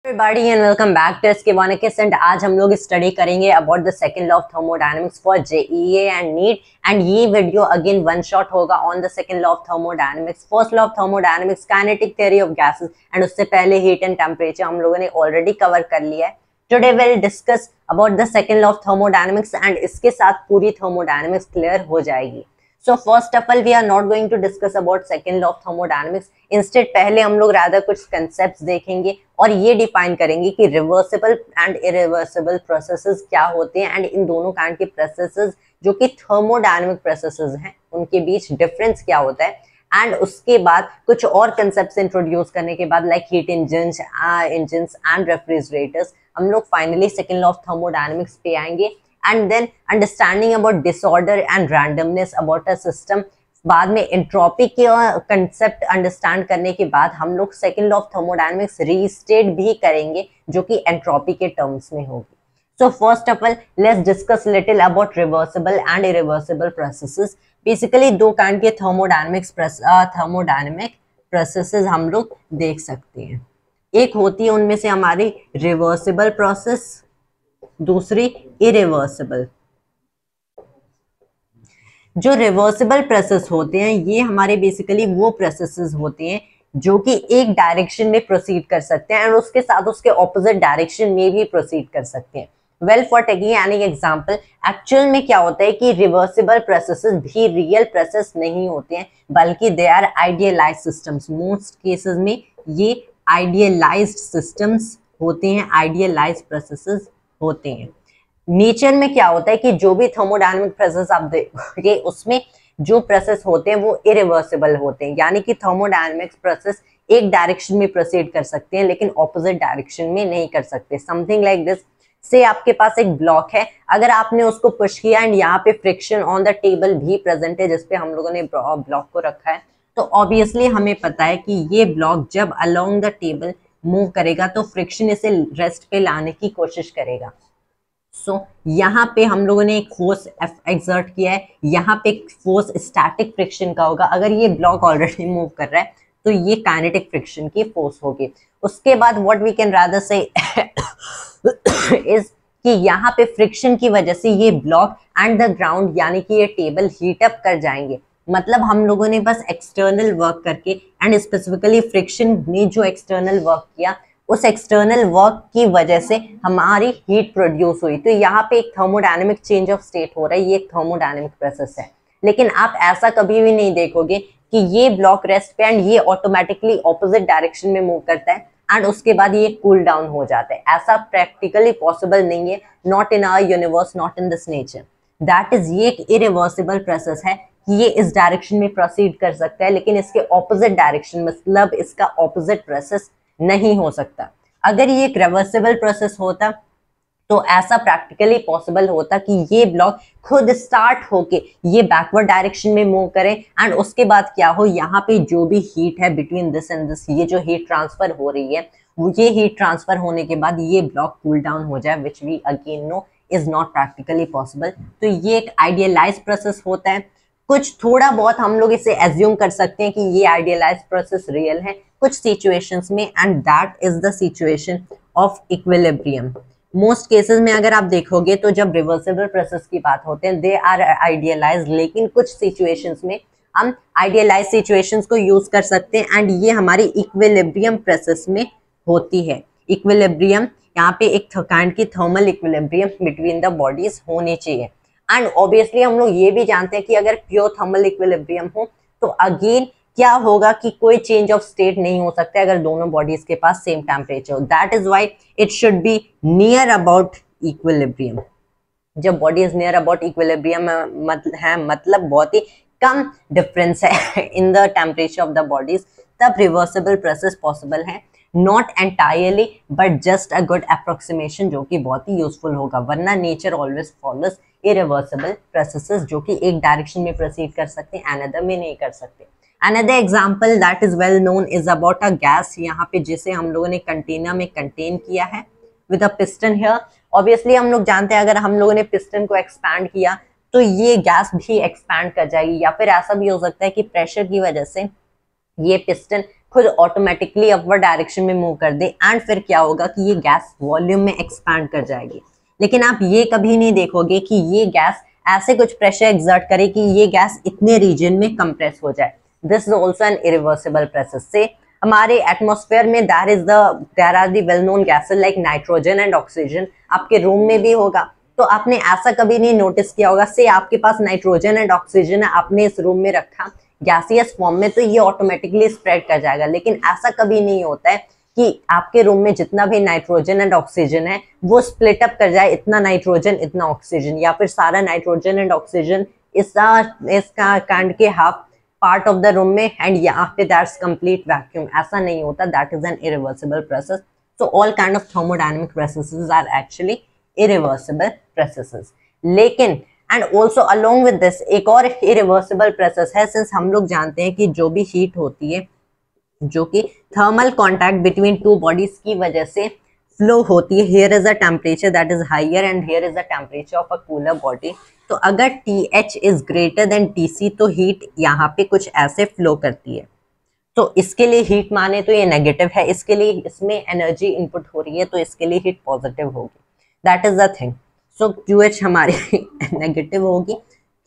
Everybody and welcome back to SK Wanakis and आज हम लोग स्टडी करेंगे about the second law of thermodynamics for JEE and neat and ये video again one shot होगा on the second law of thermodynamics. First law of thermodynamics kinetic theory of gases and उससे पहले heat and temperature हम लोगों ने already cover कर लिया है। Today will discuss about the second law of thermodynamics and इसके साथ पूरी थर्मोडायनेमिक्स क्लियर हो जाएगी। So first of all, we are not going to discuss about second law of thermodynamics. Instead, पहले हम लोग rather कुछ concepts देखेंगे और ये define करेंगे कि reversible and irreversible processes क्या होते हैं and इन दोनों kind के processes जो कि thermodynamic processes हैं उनके बीच difference क्या होता है। एंड उसके बाद कुछ और concepts introduce करने के बाद like heat engines and refrigerators हम लोग finally second law of thermodynamics पे आएंगे। And then understanding about disorder and randomness about a system, बाद में एंट्रोपी के कंसेप्ट अंडरस्टैंड करने के बाद हम लोग second law of thermodynamics restate भी करेंगे जो कि एंट्रोपी के टर्म्स में होगी। सो first of all let's discuss little about reversible and irreversible processes. Basically दो काइंड के थर्मोडायनेमिक प्रोसेसेस हम लोग देख सकते हैं। एक होती है उनमें से हमारी रिवर्सिबल प्रोसेस, दूसरी इरिवर्सिबल। जो रिवर्सिबल प्रोसेस होते हैं ये हमारे बेसिकली वो प्रोसेसेस होते हैं जो कि एक डायरेक्शन में प्रोसीड कर सकते हैं और उसके साथ उसके ऑपोजिट डायरेक्शन में भी प्रोसीड कर सकते हैं। Well for taking any example, actual में क्या होता है कि रिवर्सिबल प्रोसेसेस भी रियल प्रोसेस नहीं होते हैं बल्कि they are idealized systems. Most cases में ये आइडियलाइज्ड सिस्टम्स होते हैं, आइडियलाइज्ड प्रोसेसेस होते हैं। नेचर में क्या होता है कि जो भी थर्मोडायनेमिक प्रोसेस आप देखोगे उसमें जो प्रोसेस होते हैं वो इरिवर्सिबल होते हैं, यानी कि थर्मोडायनेमिक्स प्रोसेस एक डायरेक्शन में प्रोसीड कर सकते हैं लेकिन ऑपोजिट डायरेक्शन में नहीं कर सकते। समथिंग लाइक दिस, से आपके पास एक ब्लॉक है, अगर आपने उसको पुश किया एंड यहाँ पे फ्रिक्शन ऑन द टेबल भी प्रेजेंट है जिसपे हम लोगों ने ब्लॉक को रखा है, तो ऑब्वियसली हमें पता है कि ये ब्लॉक जब अलोंग द टेबल मूव करेगा तो फ्रिक्शन इसे रेस्ट पे लाने की कोशिश करेगा। सो यहाँ पे हम लोगों ने एक फोर्स एक्सर्ट किया है, यहाँ पे एक फोर्स स्टैटिक फ्रिक्शन का होगा। अगर ये ब्लॉक ऑलरेडी मूव कर रहा है तो ये काइनेटिक फ्रिक्शन की फोर्स होगी। उसके बाद व्हाट वी कैन रादर से इज कि यहाँ पे फ्रिक्शन की वजह से ये ब्लॉक एंड द ग्राउंड यानी कि ये टेबल हीट अप कर जाएंगे। मतलब हम लोगों ने बस एक्सटर्नल वर्क करके एंड स्पेसिफिकली फ्रिक्शन ने जो एक्सटर्नल वर्क किया उस एक्सटर्नल वर्क की वजह से हमारी हीट प्रोड्यूस हुई। तो यहाँ पे एक थर्मोडायनेमिक चेंज ऑफ स्टेट हो रहा है, ये एक थर्मोडायनेमिक प्रोसेस है। लेकिन आप ऐसा कभी भी नहीं देखोगे कि ये ब्लॉक रेस्ट पे एंड ये ऑटोमेटिकली ऑपोजिट डायरेक्शन में मूव करता है एंड उसके बाद ये कूल डाउन हो जाता है। ऐसा प्रैक्टिकली पॉसिबल नहीं है, not in our universe, not in this nature. That is ये एक इरिवर्सिबल प्रोसेस है कि ये इस डायरेक्शन में प्रोसीड कर सकता है लेकिन इसके ऑपोजिट डायरेक्शन, मतलब इसका ऑपोजिट प्रोसेस नहीं हो सकता। अगर ये एक रिवर्सिबल प्रोसेस होता तो ऐसा प्रैक्टिकली पॉसिबल होता कि ये ब्लॉक खुद स्टार्ट होके ये बैकवर्ड डायरेक्शन में मूव करे एंड उसके बाद क्या हो, यहाँ पे जो भी हीट है बिटवीन दिस एंड दिस, ये जो हीट ट्रांसफर हो रही है ये हीट ट्रांसफर होने के बाद ये ब्लॉक कूल डाउन हो जाए, which we again know is not practically possible. तो ये एक आइडियलाइज्ड प्रोसेस होता है। कुछ थोड़ा बहुत हम लोग इसे एज्यूम कर सकते हैं कि ये आइडियलाइज्ड प्रोसेस रियल है कुछ सिचुएशंस में, and that is the situation of equilibrium. Most cases में अगर आप देखोगे तो जब रिवर्सिबल प्रोसेस की बात होते हैं दे आर आइडियलाइज्ड, लेकिन कुछ सिचुएशंस में हम आइडियलाइज्ड सिचुएशंस को यूज कर सकते हैं एंड ये हमारी इक्विलिब्रियम प्रोसेस में होती है। इक्विलिब्रियम यहाँ पे एक काइंड की thermal equilibrium between the bodies होनी चाहिए। एंड ऑब्वियसली हम लोग ये भी जानते हैं कि अगर प्योर थर्मल इक्विलिब्रियम हो तो अगेन क्या होगा कि कोई चेंज ऑफ स्टेट नहीं हो सकता अगर दोनों बॉडीज के पास सेम टेम्परेचर हो। That is why it should be near about equilibrium. जब बॉडीज नियर अबाउट इक्विलिब्रियम मतलब बहुत ही कम डिफरेंस है in the temperature of the bodies, तब रिवर्सिबल प्रोसेस पॉसिबल है। Not entirely but just a good approximation जो कि बहुत ही यूजफुल होगा, वरना nature always follows irreversible processes जो कि एक डायरेक्शन में प्रोसीड कर सकते हैं, अनदर में नहीं कर सकते। Another example that is well known is about a gas, यहाँ पे जिसे हम लोगों ने कंटेनर में कंटेन किया है with a piston here। Obviously हम लोग जानते हैं अगर हम लोगों ने पिस्टन को एक्सपैंड किया तो ये गैस भी एक्सपैंड कर जाएगी, या फिर ऐसा भी हो सकता है कि प्रेशर की वजह से ये पिस्टन खुद ऑटोमेटिकली अपवर्ड डायरेक्शन में मूव कर दे एंड फिर क्या होगा कि ये गैस वॉल्यूम में एक्सपैंड कर जाएगी। लेकिन आप ये कभी नहीं देखोगे कि ये गैस ऐसे कुछ प्रेशर एक्सर्ट करे कि ये गैस इतने रीजन में कंप्रेस हो जाए। This is also an irreversible process. से हमारे एटमॉस्फेयर में there are the well known gases like nitrogen and oxygen. आपके रूम में भी होगा, तो आपने ऐसा कभी नहीं नोटिस किया होगा से आपके पास नाइट्रोजन एंड ऑक्सीजन है, आपने इस रूम में रखा गैसियस फॉर्म में, तो ये ऑटोमेटिकली स्प्रेड कर जाएगा। लेकिन ऐसा कभी नहीं होता है कि आपके रूम में जितना भी नाइट्रोजन एंड ऑक्सीजन है वो स्प्लिट अप कर जाए, इतना नाइट्रोजन इतना ऑक्सीजन, या फिर सारा नाइट्रोजन एंड ऑक्सीजन इसका कांड के half part of the room में एंड यहाँ पे दैट्स कंप्लीट वैक्यूम। ऐसा नहीं होता, that is an irreversible process. So all kind of thermodynamic processes are actually irreversible processes. लेकिन and also along with this एक और इरिवर्सिबल प्रोसेस है, सिंस हम लोग जानते हैं कि जो भी हीट होती है जो कि thermal contact between two bodies की वजह से फ्लो होती है, here is a temperature that is higher and here is a temperature of a cooler body. तो अगर TH is greater than TC तो हीट यहाँ पे कुछ ऐसे फ्लो करती है। तो इसके लिए हीट माने तो ये नेगेटिव है, इसके लिए इसमें एनर्जी इनपुट हो रही है तो इसके लिए हीट पॉजिटिव होगी। That is the thing. So QH हमारी नेगेटिव होगी,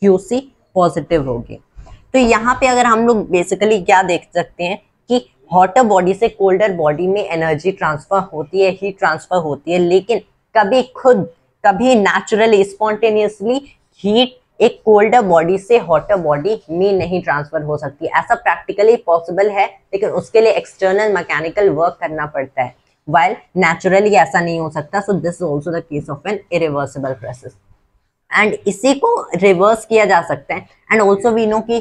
QC पॉजिटिव होगी। तो यहाँ पे अगर हम लोग बेसिकली क्या देख सकते हैं कि हॉटर बॉडी से कोल्डर बॉडी में एनर्जी ट्रांसफर होती है, हीट ट्रांसफर होती है, लेकिन कभी नेचुरली स्पॉन्टेनियसली हीट एक कोल्डर बॉडी से हॉटर बॉडी में नहीं ट्रांसफर हो सकती। ऐसा प्रैक्टिकली पॉसिबल है, लेकिन उसके लिए एक्सटर्नल मैकेनिकल वर्क करना पड़ता है, while naturally ऐसा नहीं हो सकता। So this is also the case of an irreversible process and इसी को रिवर्स किया जा सकता है। एंड ऑल्सो वी नो कि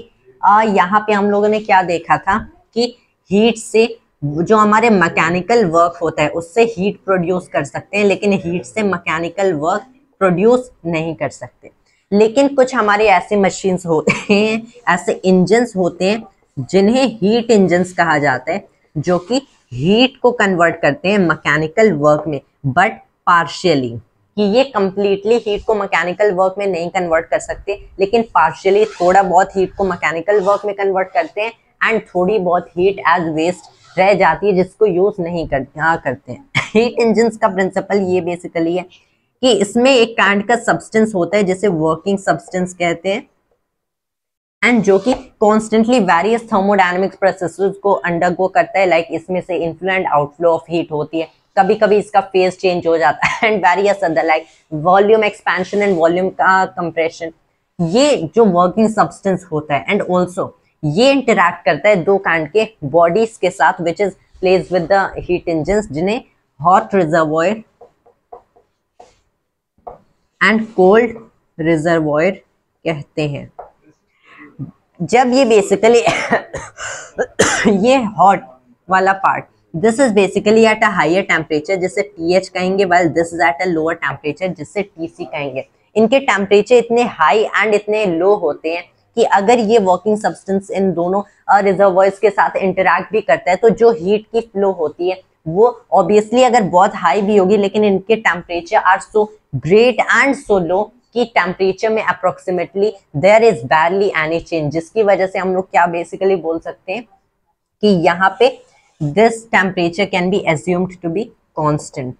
यहाँ पे हम लोगों ने क्या देखा था कि हीट से जो हमारे मैकेनिकल वर्क होता है उससे हीट प्रोड्यूस कर सकते हैं, लेकिन हीट से मैकेनिकल वर्क प्रोड्यूस नहीं कर सकते। लेकिन कुछ हमारे ऐसे मशीन्स होते हैं, ऐसे इंजन्स होते हैं जिन्हें हीट इंजन्स कहा जाता है, जो कि हीट को कन्वर्ट करते हैं मैकेनिकल वर्क में, बट पार्शियली। कि ये कंप्लीटली हीट को मैकेनिकल वर्क में नहीं कन्वर्ट कर सकते, लेकिन पार्शियली थोड़ा बहुत हीट को मैकेनिकल वर्क में कन्वर्ट करते हैं एंड थोड़ी बहुत हीट एज वेस्ट रह जाती है जिसको यूज नहीं करते हैं। हीट इंजन्स का प्रिंसिपल ये बेसिकली है कि इसमें एक काइंड का सब्सटेंस होता है जिसे वर्किंग सब्सटेंस कहते हैं एंड जो कि कॉन्स्टेंटली वेरियस थर्मोडायनेमिक्स प्रोसेसेस को अंडरगो करता है। लाइक इसमें से inflow and outflow of heat होती है, कभी कभी इसका फेज चेंज हो जाता है and various other like volume expansion and volume का कंप्रेशन। ये जो वर्किंग सब्सटेंस होता है एंड ऑल्सो ये इंटरैक्ट करता है दो काइंड के बॉडीज के साथ which is placed with the heat engines, जिन्हें hot reservoir and cold reservoir कहते हैं। जब ये बेसिकली ये हॉट वाला part, this is basically at a higher temperature जिसे TH कहेंगे, while this is at a lower temperature जिसे TC कहेंगे। इनके टेम्परेचर इतने हाई एंड इतने लो होते हैं कि अगर ये वर्किंग सब्सटेंस इन दोनों रिजर्वॉयर्स के साथ इंटरैक्ट भी करता है तो जो हीट की फ्लो होती है वो ऑब्वियसली अगर बहुत हाई भी होगी, लेकिन इनके temperature are so great and so low कि टेम्परेचर में approximately there is barely any change, जिसकी वजह से हम लोग क्या बेसिकली बोल सकते हैं कि यहाँ पे this temperature can be assumed to be constant.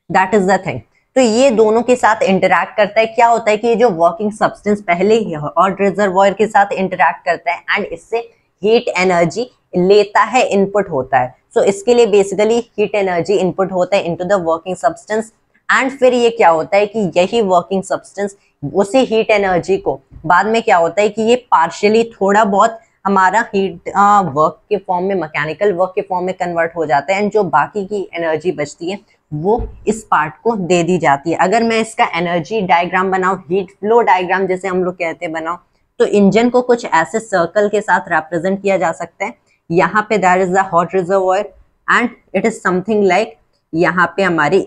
That is the thing. तो ये दोनों के साथ इंटरैक्ट करता है। क्या होता है कि ये जो वर्किंग सब्सटेंस पहले ही और रिजर्वॉयर के साथ इंटरैक्ट करता है एंड इससे हीट एनर्जी लेता है, इनपुट होता है। सो इसके लिए बेसिकली हीट एनर्जी इनपुट होता है into the working substance and फिर ये क्या होता है कि यही वर्किंग सब्सटेंस उसी हीट एनर्जी को बाद में क्या होता है कि ये पार्शियली थोड़ा बहुत हमारा हीट वर्क के फॉर्म में, मैकेनिकल वर्क के फॉर्म में कन्वर्ट हो जाता है एंड जो बाकी की एनर्जी बचती है वो इस पार्ट को दे दी जाती है। अगर मैं इसका एनर्जी डायग्राम बनाऊं, हीट फ्लो डायग्राम जैसे हम लोग कहते हैं बनाऊं, तो इंजन को कुछ ऐसे सर्कल के साथ रिप्रेजेंट किया जा सकता है। यहाँ पे that is the hot reservoir and it is something like यहाँ पे हमारी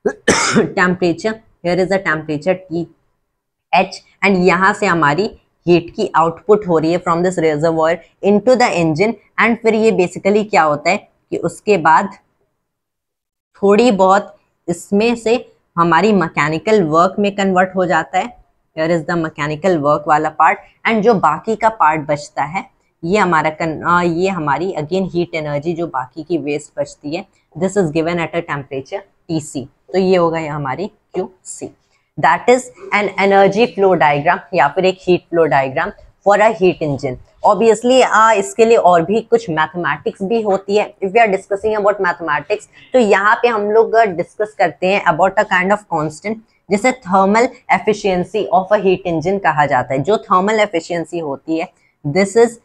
temperature, here is the temperature TH and यहाँ से हमारी हीट की आउटपुट हो रही है from this reservoir into the engine and फिर ये बेसिकली क्या होता है कि उसके बाद थोड़ी बहुत इसमें से हमारी मैकेनिकल वर्क में कन्वर्ट हो जाता है here is the mechanical work वाला पार्ट, एंड जो बाकी का पार्ट बचता है ये हमारा ये हमारी अगेन हीट एनर्जी जो बाकी की वेस्ट बचती है, this is given at a temperature Tc, तो ये होगा ये हमारी Qc। That is an energy flow diagram या फिर एक heat flow diagram for a heat engine. Obviously इसके लिए और भी कुछ मैथमेटिक्स भी होती है। If we are discussing about mathematics, तो यहाँ पे हम लोग डिस्कस करते हैं about a kind of constant जिसे thermal efficiency of a heat engine कहा जाता है। जो थर्मल एफिशिएंसी होती है, दिस इज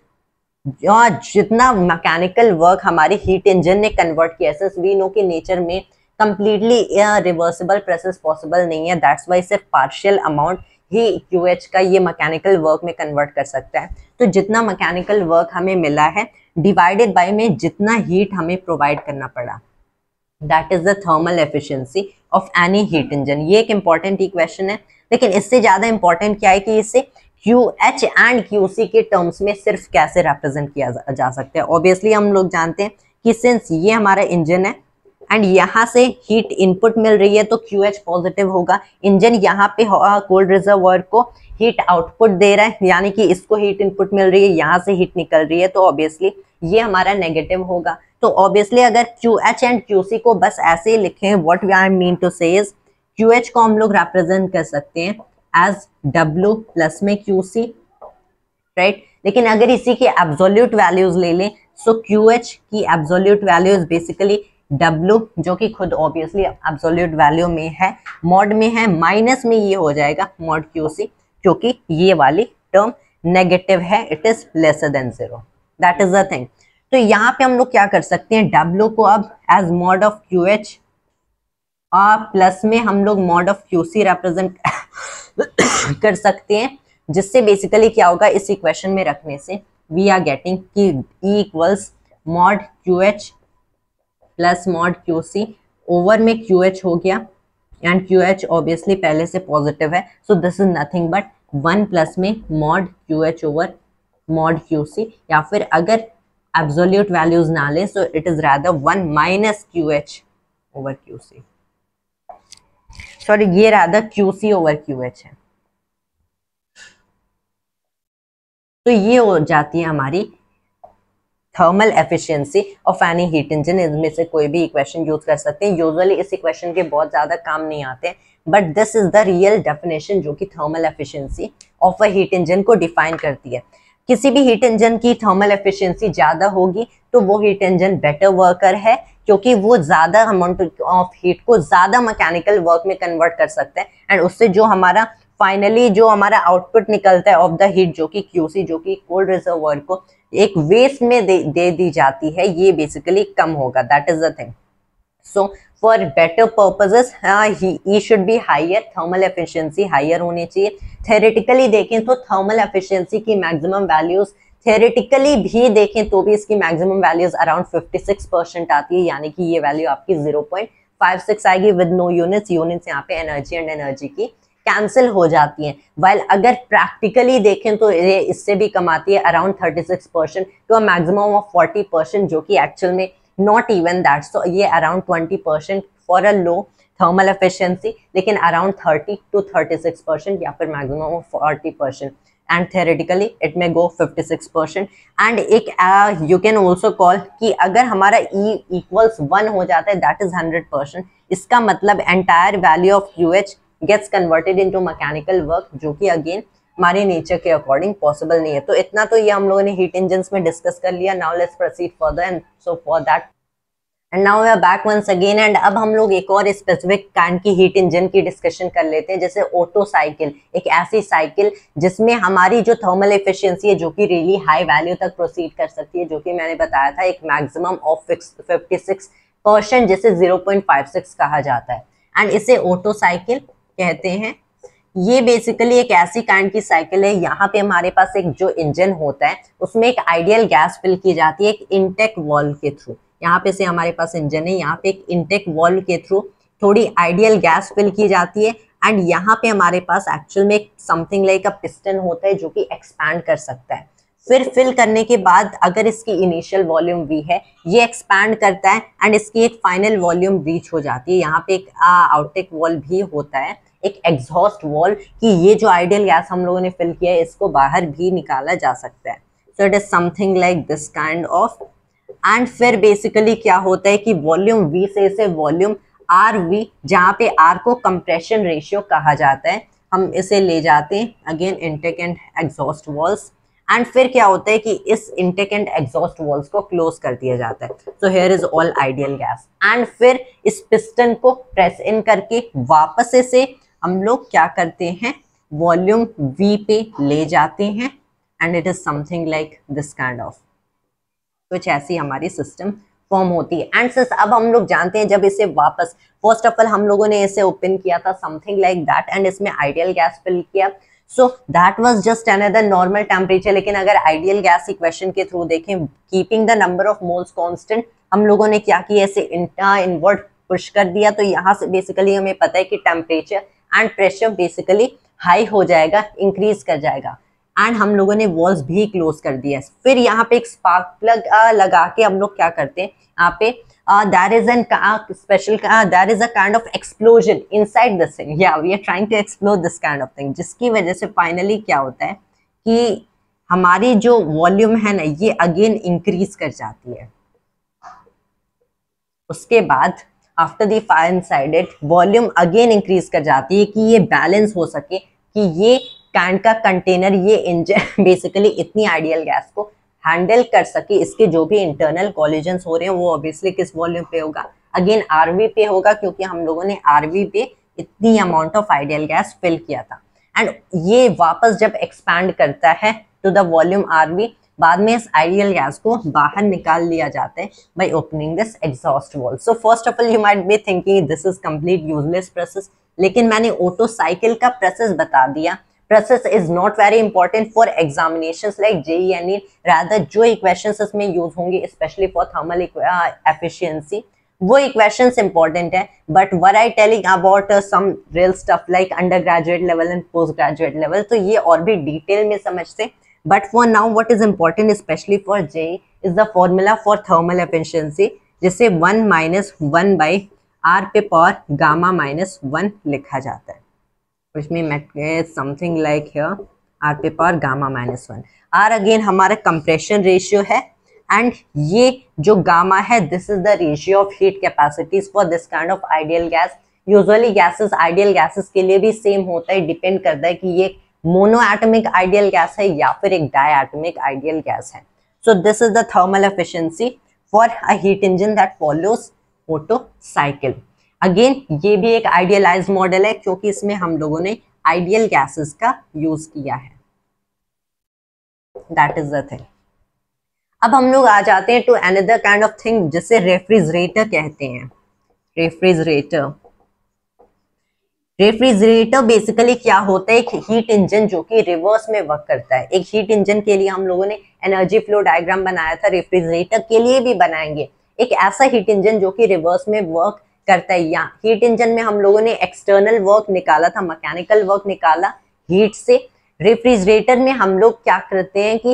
जितना मैकेनिकल वर्क हमारे हीट इंजन ने कन्वर्ट किया है, वी नो कि नेचर में कंप्लीटली रिवर्सिबल प्रोसेस पॉसिबल नहीं है, दैट्स वाई सिर्फ पार्शियल अमाउंट ही QH का ये मैकेनिकल वर्क में कन्वर्ट कर सकता है। तो जितना मैकेनिकल वर्क हमें मिला है डिवाइडेड बाय में जितना हीट हमें प्रोवाइड करना पड़ा, that is the thermal efficiency of any heat engine. ये एक इंपॉर्टेंट इक्वेशन है, लेकिन इससे ज्यादा इंपॉर्टेंट क्या है कि इसे QH एंड QC के टर्म्स में सिर्फ कैसे रिप्रेजेंट किया जा सकता है। ऑब्वियसली हम लोग जानते हैं कि सिंस ये हमारा इंजन है एंड यहाँ से हीट इनपुट मिल रही है तो QH पॉजिटिव होगा। इंजन यहाँ पे कोल्ड रिजर्वॉयर को हीट आउटपुट दे रहा है, यानी कि इसको हीट इनपुट मिल रही है, यहाँ से हीट निकल रही है, तो ऑब्वियसली ये हमारा नेगेटिव होगा। तो ऑब्वियसली अगर QH एंड QC को बस ऐसे ही लिखें, what we are mean to say is QH को हम लोग रिप्रेजेंट कर सकते हैं एज W प्लस में QC, राइट। लेकिन अगर इसी की एब्सोल्यूट वैल्यूज ले लें, सो QH की absolute value is basically W, जो कि खुद ऑब्वियसली एब्सोल्यूट वैल्यू में है, मॉड में है, माइनस में ये हो जाएगा मॉड QC, क्योंकि ये वाली टर्म नेगेटिव है, it is lesser than 0, that is the thing. तो यहाँ पे हम लोग क्या कर सकते हैं, W को अब as mod of QH plus में हम लोग मॉड ऑफ QC रिप्रेजेंट कर सकते हैं, जिससे बेसिकली क्या होगा, इस इक्वेशन में रखने से वी आर गेटिंग कि E equals mod QH plus mod QC, over में QH हो गया एंड QH ऑब्वियसली पहले से पॉजिटिव है, so this is nothing but 1 plus में mod QH over mod QC, या फिर अगर एब्सोल्यूट वैल्यूज ना ले so it is rather 1 minus QH over QC, sorry ये रादर QC ओवर QH है। तो ये हो जाती है हमारी thermal efficiency of any heat engine. इसमें से कोई भी इक्वेशन यूज कर सकते हैं, यूजुअली इस इक्वेशन के बहुत ज्यादा काम नहीं आते, but this is the real definition जो कि thermal efficiency of a heat engine को डिफाइन करती है। किसी भी हीट इंजन की थर्मल एफिशिएंसी ज्यादा होगी तो वो हीट इंजन बेटर वर्कर है, क्योंकि वो ज्यादा अमाउंट ऑफ हीट को ज्यादा मैकेनिकल वर्क में कन्वर्ट कर सकता है, एंड उससे जो हमारा फाइनली जो हमारा आउटपुट निकलता है ऑफ द हीट, जो कि QC, जो कि कोल्ड रिजर्वॉयर को एक वेस्ट में दे दी जाती है, ये बेसिकली कम होगा, that is the thing. So for better purposes e should be higher, thermal efficiency higher होनी चाहिए। थ्योरेटिकली देखें तो थर्मल एफिशिएंसी की मैक्सिमम वैल्यूज, थ्योरेटिकली भी देखें तो भी इसकी मैक्सिमम वैल्यूज अराउंड 56% आती है, यानी कि ये वैल्यू आपकी 0.56 आएगी विद नो यूनिट्स। यूनिट्स यहाँ पे एनर्जी एंड एनर्जी की कैंसिल हो जाती हैं। वाइल अगर प्रैक्टिकली देखें तो ये इससे भी कम आती है, around 36% to a maximum of 40%, जो कि एक्चुअल में नॉट इवन दैट, सो ये around 20% for a low thermal efficiency, लेकिन अराउंड 30 to 36% या फिर maximum of 40%, and theoretically it may go 56%। And एक यू कैन ऑल्सो कॉल कि अगर हमारा E इक्वल्स 1 हो जाता है, दैट इज 100%, इसका मतलब entire value of QH gets converted into mechanical work, जो कि अगेन हमारे नेचर के अकॉर्डिंग पॉसिबल नहीं है। तो इतना तो ये हम लोगों ने हीट इंजन्स में डिस्कस कर लिया। Now let's proceed further, and so for that and now we are back once again, and अब हम लोग एक और स्पेसिफिक काइंड की हीट इंजन की डिस्कशन कर लेते हैं, जैसे ओटो साइकिल, एक ऐसी साइकिल जिसमें हमारी जो थर्मल एफिशिएंसी है जो कि रियली हाई वैल्यू तक प्रोसीड कर सकती है, जो कि मैंने बताया था एक मैक्सिमम ऑफ 56%, जिसे 0.56 कहा जाता है, एंड इसे ओटो साइकिल कहते हैं। ये बेसिकली एक ऐसी काइंड की साइकिल है, यहाँ पे हमारे पास एक जो इंजन होता है उसमें एक आइडियल गैस फिल की जाती है एक इनटेक वॉल्व के थ्रू। यहाँ पे से हमारे पास इंजन है, यहाँ पे एक इनटेक वॉल्व के थ्रू थोड़ी आइडियल गैस फिल की जाती है, एंड यहाँ पे हमारे पास एक्चुअल में एक समथिंग लाइक अ पिस्टन होता है जो कि एक्सपैंड कर सकता है। फिर फिल करने के बाद अगर इसकी इनिशियल वॉल्यूम V है, ये एक्सपैंड करता है एंड इसकी एक फाइनल वॉल्यूम रीच हो जाती है। यहाँ पे एक आउटटेक वॉल्व भी होता है, एक एग्जॉस्ट वॉल कि ये जो आइडियल गैस हम लोगों ने फिल किया है इसको बाहर भी निकाला जा सकता है। सो it is something like this kind of. And फिर बेसिकली क्या होता है कि वॉल्यूम वी से इसे वॉल्यूम आर वी, जहाँ पे आर को कंप्रेशन रेशियो कहा जाता है, हम इसे ले जाते हैं again intake and exhaust walls. And फिर क्या होता है कि इस इंटेक एंड एग्जॉस्ट वॉल्स को क्लोज कर दिया जाता है। सो here is all ideal gas. And फिर इस पिस्टन को प्रेस इन करके वापस से हम लोग क्या करते हैं, वॉल्यूम वी पे ले जाते हैं and it is something like this kind of. कुछ ऐसी हमारी सिस्टम फॉर्म होती है। एंड सिर्फ अब हम लोग जानते हैं जब इसे वापस फर्स्ट ऑफ ऑल हम लोगों ने इसे ओपन किया था समथिंग लाइक दैट एंड इसमें आइडियल गैस फिल किया, so that was just another normal temperature. लेकिन अगर आइडियल गैस इक्वेशन के थ्रू देखें, keeping the number of moles constant, हम लोगों ने क्या किया, इसे इनवर्ट पुश कर दिया। तो यहाँ से बेसिकली हमें पता है कि temperature and pressure basically high हो जाएगा, इंक्रीज कर जाएगा। एंड हम लोगों ने वॉल्स भी क्लोज कर दिया। फिर यहाँ पे एक स्पार्क प्लग लगा के हम लोग क्या करते हैं, यहाँ पे there is an special there is a kind of explosion inside this thing, yeah we are trying to explore this kind of thing, जिसकी वजह से फाइनली क्या होता है कि हमारी जो वॉल्यूम है ना ये अगेन इंक्रीज कर जाती है। उसके बाद after the fire insided volume again increase कर जाती है कि ये बैलेंस हो सके, कि ये कैन का कंटेनर, ये इंजन बेसिकली इतनी आइडियल गैस को हैंडल कर सके। इसके जो भी इंटरनल कॉलिजन्स हो रहे हैं वो ऑब्वियसली किस वॉल्यूम पे होगा, अगेन आरवी पे होगा, क्योंकि हम लोगों ने आरवी पे इतनी amount of ideal gas fill किया था। एंड ये वापस जब एक्सपैंड करता है टू द वॉल्यूम आरवी, बाद में इस आइडियल गैस को बाहर निकाल लिया जाता है by opening this exhaust valve. So first of all you might be thinking this is complete useless process, लेकिन मैंने ऑटो साइकिल का प्रोसेस बता दिया। Process is not very important for examinations like JEE and NEET. Rather जो equations इसमें use होंगे especially for thermal efficiency, वो equations important है। But what I telling about some real stuff like undergraduate level and postgraduate level, तो ये और भी detail में समझते। But for now what is important especially for JEE is the formula for thermal efficiency, जिसे 1 minus 1 by R पे power gamma minus 1 लिखा जाता है, which means something like here R पे power gamma minus 1। R again हमारा compression ratio है and ये जो गामा है this is the ratio of heat capacities for this kind of ideal gas. Usually gases ideal gases के लिए भी same होता है, डिपेंड करता है कि ये मोनो एटमिक आइडियल गैस है या फिर एक डाई एटमिक आइडियल गैस है। So this is the thermal efficiency for a heat engine that follows Otto cycle. Again ये भी एक आइडियलाइज्ड मॉडल है क्योंकि इसमें हम लोगों ने आइडियल गैसेस का यूज किया है। That is the thing. अब हम लोग आ जाते हैं to another kind of thing जिसे रेफ्रिजरेटर कहते हैं। रेफ्रिजरेटर रेफ्रिजरेटर बेसिकली क्या होता है, एक हीट इंजन जो कि रिवर्स में वर्क करता है। एक हीट इंजन के लिए हम लोगों ने एनर्जी फ्लो डायग्राम बनाया था, रेफ्रिजरेटर के लिए भी बनाएंगे एक ऐसा हीट इंजन जो कि रिवर्स में वर्क करता है। या हीट इंजन में हम लोगों ने एक्सटर्नल वर्क निकाला था, मैकेनिकल वर्क निकाला हीट से। रेफ्रिजरेटर में हम लोग क्या करते हैं कि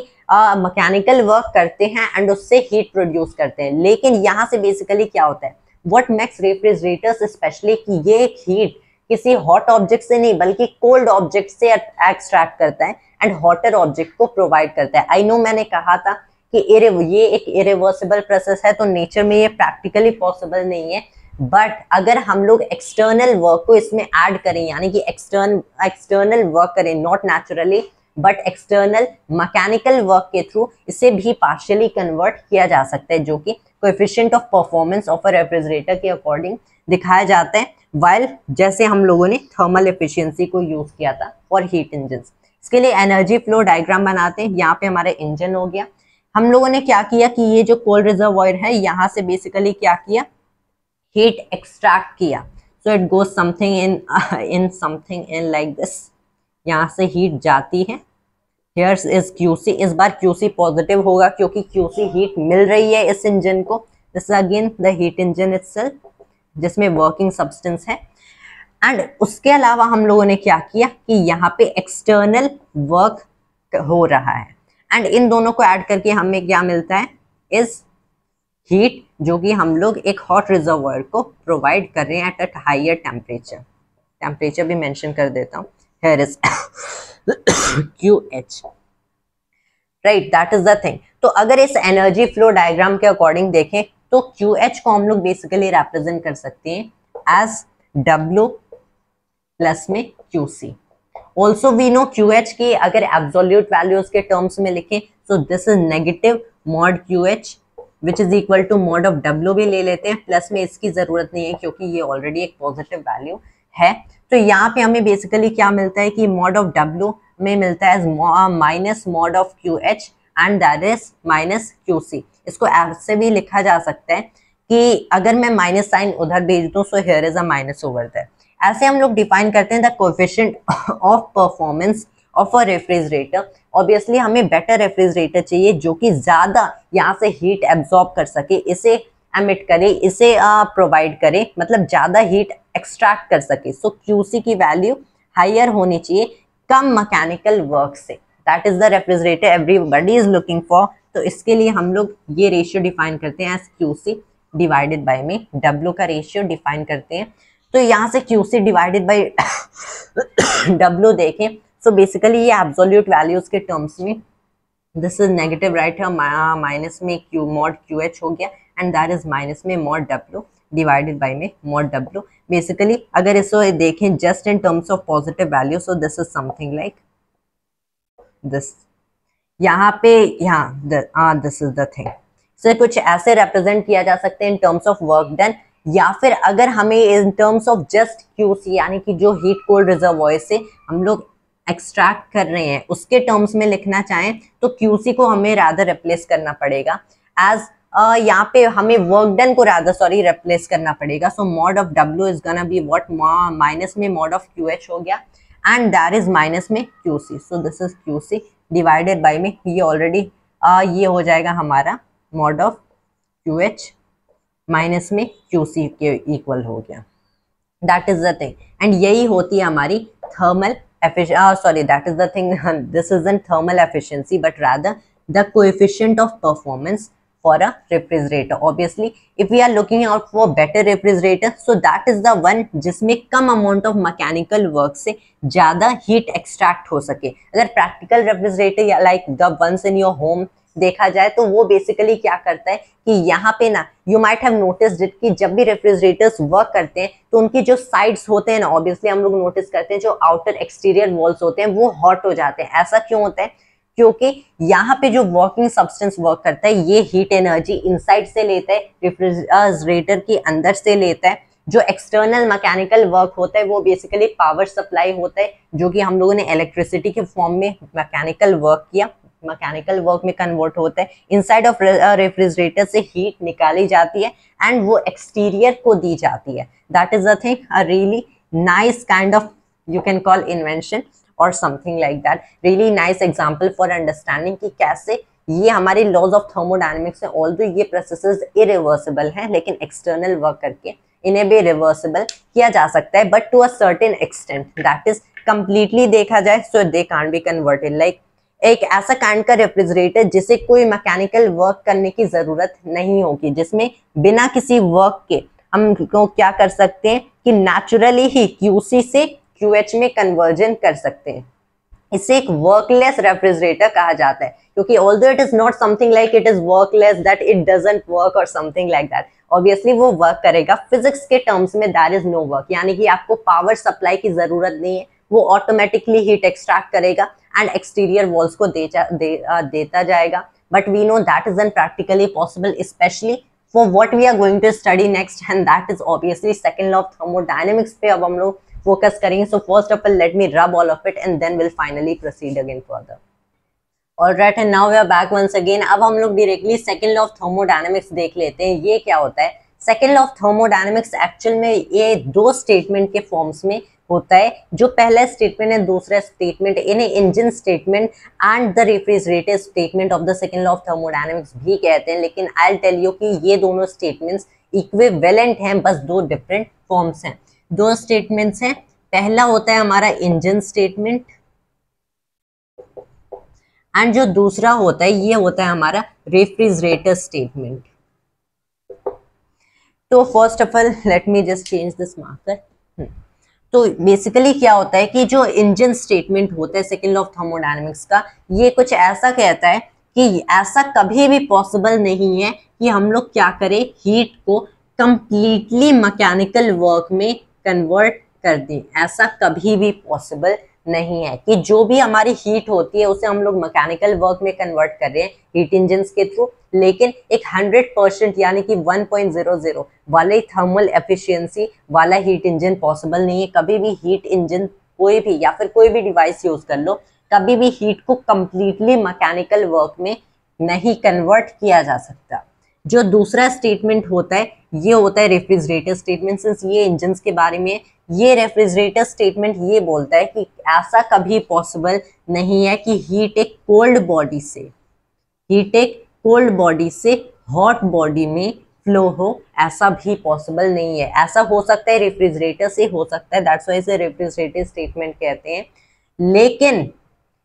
मैकेनिकल वर्क करते हैं एंड उससे हीट प्रोड्यूस करते हैं। लेकिन यहाँ से बेसिकली क्या होता है, व्हाट मेक्स रेफ्रिजरेटर्स स्पेशली कि ये एक हीट किसी हॉट ऑब्जेक्ट से नहीं बल्कि कोल्ड ऑब्जेक्ट से एक्सट्रैक्ट करता है एंड हॉटर ऑब्जेक्ट को प्रोवाइड करता है। आई नो मैंने कहा था कि ये एक इरिवर्सिबल प्रोसेस है, तो नेचर में ये प्रैक्टिकली पॉसिबल नहीं है। बट अगर हम लोग एक्सटर्नल वर्क को इसमें ऐड करें, यानी कि एक्सटर्नल वर्क करें, not naturally but external mechanical work के थ्रू, इसे भी पार्शियली कन्वर्ट किया जा सकता है, जो कि coefficient of performance of a refrigerator के अकॉर्डिंग दिखाया जाता है। वाइल जैसे हम लोगों ने थर्मल एफिशिएंसी को यूज किया था फॉर हीट इंजन। इसके लिए एनर्जी फ्लो डायग्राम बनाते हैं। यहाँ पे हमारा इंजन हो गया। हम लोगों ने क्या किया कि ये जो कोल्ड रिजर्वॉयर है यहाँ से बेसिकली क्या किया, हीट एक्सट्रैक्ट किया। So it goes something in like this. यहाँ से हीट जाती है, हियर इज क्यूसी। इस बार क्यूसी पॉजिटिव होगा क्योंकि क्यूसी हीट मिल रही है इस इंजन को। This is again the heat engine itself जिसमें वर्किंग सब्सटेंस है। एंड उसके अलावा हम लोगों ने क्या किया कि यहाँ पे एक्सटर्नल वर्क हो रहा है एंड इन दोनों को ऐड करके हमें क्या मिलता है, इज हीट, जो कि हम लोग एक हॉट रिजर्वॉयर को प्रोवाइड कर रहे हैं at a higher temperature. Temperature भी मेंशन कर देता हूँ, here is QH, right, that is the thing. तो अगर इस एनर्जी फ्लो डायग्राम के अकॉर्डिंग देखें तो QH को हम लोग बेसिकली रिप्रेजेंट कर सकते हैं एज W प्लस में QC। Also we know QH की अगर एब्सोल्यूट वैल्यूज के टर्म्स में लिखें तो this is negative mod QH which is equal to mod of W भी ले लेते हैं, प्लस में इसकी जरूरत नहीं है क्योंकि ये ऑलरेडी एक पॉजिटिव वैल्यू है। तो यहाँ पे हमें बेसिकली क्या मिलता है कि मॉड ऑफ W में मिलता है minus mod of QH and that is minus QC। इसको ऐसे भी लिखा जा सकता है कि अगर मैं माइनस साइन उधर भेज दूं so here is a minus over there. ऐसे हम लोग डिफाइन करते हैं the coefficient of performance of a refrigerator. Obviously हमें बेटर रेफ्रिजरेटर चाहिए जो कि ज्यादा यहाँ से हीट एब्जॉर्ब कर सके, इसे एमिट करे, इसे प्रोवाइड करे, मतलब ज्यादा हीट एक्सट्रैक्ट कर सके। सो QC की वैल्यू हायर होनी चाहिए कम मैकेनिकल वर्क से। That is the refrigerator everybody is looking for. तो इसके लिए हम लोग ये रेशियो डिफाइन करते हैं एज QC डिवाइडेड बाय में W का रेशियो डिफाइन करते हैं। तो यहाँ से QC डिवाइडेड बाय W देखें सो बेसिकली ये एब्सोल्यूट वैल्यूज के टर्म्स में दिस इज नेगेटिव राइट है, माइनस में Q मॉड QH हो गया एंड दैट इज माइनस में मॉड W डिवाइडेड बाय में मॉड W। बेसिकली अगर इसको देखें just in terms of positive value so this is something like this, यहाँ पे यहाँ दिस इज द थिंग। सो कुछ ऐसे रिप्रेजेंट किया जा सकते हैं इन टर्म्स ऑफ वर्क डन, या फिर अगर हमें इन टर्म्स ऑफ जस्ट QC यानी कि जो हीट कोल्ड रिजर्वॉयर से हम लोग एक्सट्रैक्ट कर रहे हैं उसके टर्म्स में लिखना चाहें तो QC को हमें रादर रिप्लेस करना पड़ेगा एज यहाँ पे हमें वर्क डन को रादर रिप्लेस करना पड़ेगा। So mod of W is gonna be what, minus में मॉड ऑफ QH हो गया एंड दैट इज माइनस में QC। So this is QC divided by में ये ऑलरेडी ये हो जाएगा हमारा मॉड ऑफ QH माइनस में QC के इक्वल हो गया। That is the thing and यही होती है हमारी थर्मल that is the thing, this isn't thermal efficiency but rather the coefficient of performance for a refrigerator. Obviously if we are looking out for better refrigerator so that is the one जिसमें कम amount of mechanical work से ज़्यादा heat extract हो सके। अगर practical refrigerator या like the ones in your home देखा जाए तो वो बेसिकली क्या करता है कि यहाँ पे ना you might have noticed it कि जब भी रेफ्रिजरेटर्स वर्क करते हैं तो उनकी जो साइड्स होते हैं ना, ऑब्वियसली हम लोग नोटिस करते हैं जो आउटर एक्सटीरियर वॉल्स होते हैं वो हॉट हो जाते हैं। ऐसा क्यों होता है? क्योंकि यहाँ पे जो वर्किंग सब्सटेंस वर्क करता है ये हीट एनर्जी इनसाइड से लेता है, रेफ्रिजरेटर के अंदर से लेता है। जो एक्सटर्नल मैकेनिकल वर्क होता है वो बेसिकली पावर सप्लाई होता है जो कि हम लोगों ने इलेक्ट्रिसिटी के फॉर्म में मैकेनिकल वर्क किया, मैकेनिकल वर्क में कन्वर्ट होता है। इनसाइड ऑफ रेफ्रिजरेटर से हीट निकाली जाती है एंड वो एक्सटीरियर को दी जाती है। That is the thing, a really nice kind of you can call invention और something like that. Really nice example for understanding कि कैसे ये हमारे लॉज ऑफ थर्मोडायनेमिक्स है। ऑल्दो ये प्रोसेसेस इरिवर्सिबल हैं लेकिन एक्सटर्नल वर्क करके इन्हें भी रिवर्सिबल किया जा सकता है but to a certain extent, that is completely देखा जाए so they can't be converted. Like एक ऐसा काइंड का रेफ्रिजरेटर जिसे कोई मैकेनिकल वर्क करने की जरूरत नहीं होगी, जिसमें बिना किसी वर्क के हम क्या कर सकते हैं कि नेचुरली ही QC से QH में कन्वर्जन कर सकते हैं। इसे एक वर्कलेस रेफ्रिजरेटर कहा जाता है क्योंकि although it is not something like it is workless that it doesn't work और समथिंग लाइक दैट। ऑब्वियसली वो वर्क करेगा, फिजिक्स के टर्म्स में दैट इज नो वर्क, यानी कि आपको पावर सप्लाई की जरूरत नहीं है, वो ऑटोमेटिकली हीट एक्सट्रैक्ट करेगा एंड एक्सटीरियर वॉल्स को देता जाएगा। But we know that is practically possible specially for what we are going to study next and that is obviously second law of thermodynamics पे अब हम लोग फोकस करेंगे। So first of all let me rub all of it and then will finally proceed again further. Alright and now we are back once again. अब हम लोग directly second law of thermodynamics देख लेते हैं। ये क्या होता है? Second law of thermodynamics actual में ये दो स्टेटमेंट के फॉर्म्स में होता है। जो पहला स्टेटमेंट है, दूसरा स्टेटमेंट, इन्हें engine statement and the refrigerator statement of the second law of thermodynamics भी कहते हैं। लेकिन आई विल टेल यू कि ये दोनों स्टेटमेंट्स इक्विवेलेंट हैं, बस दो डिफरेंट फॉर्म्स हैं। दो स्टेटमेंट्स हैं, पहला होता है हमारा इंजन स्टेटमेंट एंड जो दूसरा होता है ये होता है हमारा रेफ्रिजरेटर स्टेटमेंट। तो first of all let me just change this marker. तो बेसिकली क्या होता है कि जो इंजन स्टेटमेंट होता है सेकंड लॉ ऑफ थर्मोडायनेमिक्स का, ये कुछ ऐसा कहता है कि ऐसा कभी भी पॉसिबल नहीं है कि हम लोग क्या करें, हीट को कंप्लीटली मैकेनिकल वर्क में कन्वर्ट कर दें। ऐसा कभी भी पॉसिबल नहीं है कि जो भी हमारी हीट होती है उसे हम लोग मैकेनिकल वर्क में कन्वर्ट कर रहे हैं हीट इंजन्स के थ्रू, लेकिन एक 100% यानी कि 1.00 वाले थर्मल एफिशिएंसी वाला हीट इंजन पॉसिबल नहीं है। कभी भी हीट इंजन कोई भी या फिर कोई भी डिवाइस यूज कर लो, कभी भी हीट को कंप्लीटली मैकेनिकल वर्क में नहीं कन्वर्ट किया जा सकता। जो दूसरा स्टेटमेंट होता है ये होता है रेफ्रिजरेटर स्टेटमेंट। सिंस ये इंजन्स के बारे में, ये रेफ्रिजरेटर स्टेटमेंट ये बोलता है कि ऐसा कभी पॉसिबल नहीं है कि हीट एक कोल्ड बॉडी से हॉट बॉडी में फ्लो हो, ऐसा भी पॉसिबल नहीं है। ऐसा हो सकता है रेफ्रिजरेटर से हो सकता है, दैट्स व्हाई इसे रेफ्रिजरेटर स्टेटमेंट कहते हैं, लेकिन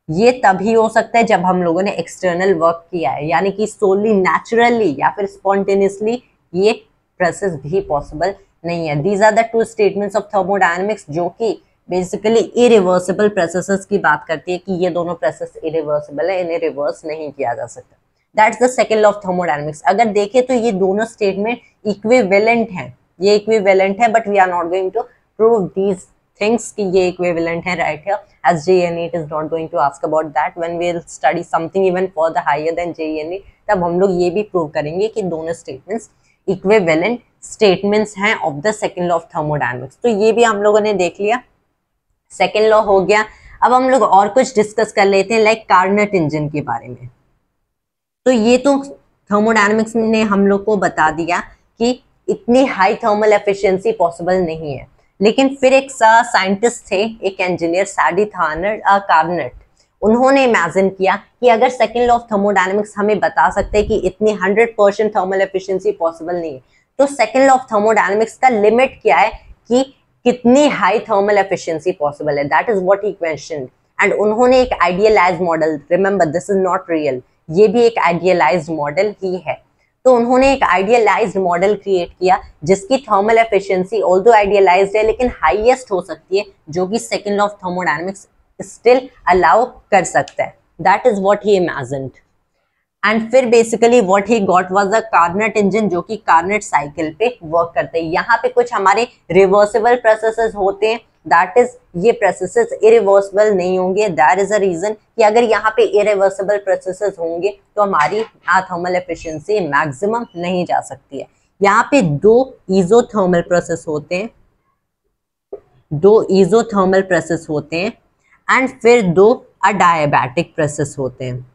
ये तभी हो सकता है जब हम लोगों ने एक्सटर्नल वर्क किया है, यानी कि सोली नेचुरली या फिर स्पॉन्टेनियसली ये प्रोसेस भी पॉसिबल नहीं है। These are the two statements of thermodynamics जो कि बेसिकली इरिवर्सिबल प्रोसेसेस की बात करती है कि ये दोनों प्रोसेस इरिवर्सिबल है, इन्हें रिवर्स नहीं किया जा सकता। That's the second law of thermodynamics. अगर देखें तो ये दोनों स्टेटमेंट इक्विवेलेंट हैं, ये इक्विवेलेंट है, but we are not going to prove these things कि ये equivalent है right here, as JEE it is not going to ask about that when we will study something even further higher than JEE, तब हम लोग ये भी prove करेंगे कि दोनों statements equivalent statements हैं of the second law of thermodynamics। तो ये भी हम लोगों ने देख लिया, second law हो गया। अब हम लोग और कुछ डिस्कस कर लेते हैं लाइक कार्नट इंजन के बारे में। तो ये तो थर्मोडायनेमिक्स ने हम लोग को बता दिया कि इतनी हाई थर्मल एफिशिएंसी पॉसिबल नहीं है, लेकिन फिर एक साइंटिस्ट थे, एक इंजीनियर सैडी कार्नट, उन्होंने इमेजिन किया कि अगर सेकंड लॉ ऑफ थर्मोडायनेमिक्स हमें बता सकते हैं कि इतनी 100% थर्मल एफिशिएंसी पॉसिबल नहीं है, तो सेकंड लॉ ऑफ थर्मोडायनेमिक्स का लिमिट क्या है कि कितनी हाई थर्मल एफिशिएंसी पॉसिबल है, that is what he questioned. And उन्होंने एक idealised model, remember this is not real, ये भी एक आइडियलाइज्ड मॉडल ही है, तो उन्होंने एक आइडियलाइज्ड मॉडल क्रिएट किया जिसकी थर्मल एफिशिएंसी ऑल्दो आइडियलाइज्ड है लेकिन हाईएस्ट हो सकती है, जो कि second law of thermodynamics still allow कर सकता है। That is what he imagined. And फिर basically what he got was a Carnot engine जो कि कार्नट साइकिल पे वर्क करते हैं। यहाँ पे कुछ हमारे रिवर्सिबल प्रोसेसेस होते हैं, दैट इज ये प्रोसेसेस इरिवर्सिबल नहीं होंगे। दैट इज अ रीजन कि अगर यहाँ पे इरिवर्सिबल प्रोसेसेस होंगे तो हमारी थर्मल एफिशिएंसी मैक्सिमम नहीं जा सकती है। यहाँ पे दो इजोथर्मल प्रोसेस होते हैं, एंड फिर दो अडायाबैटिक प्रोसेस होते हैं।